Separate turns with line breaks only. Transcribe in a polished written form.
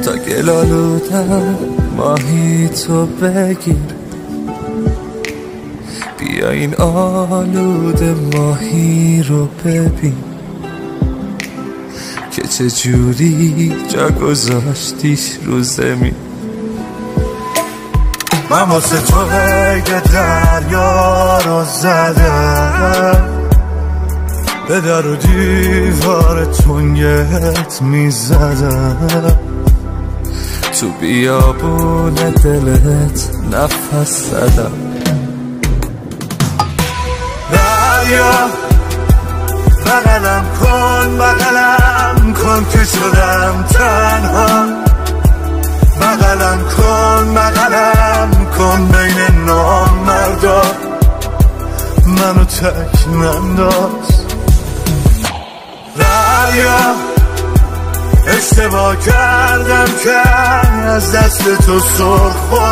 تا گل آلودم ماهی تو بگیر. بیا این آلوده ماهی رو ببین که چجوری جا گذاشتیش رو زمین. من واسه تو قید دریا رو زدم، به در و دیوار تنگت میزدم، تو بیابون دلت نفس زدم. دریا بغلم کن که شدم تنها، بغلم کن بین نامردا، منو تک ننداز. دریا اشتباه کردم که از دست تو سر خورد.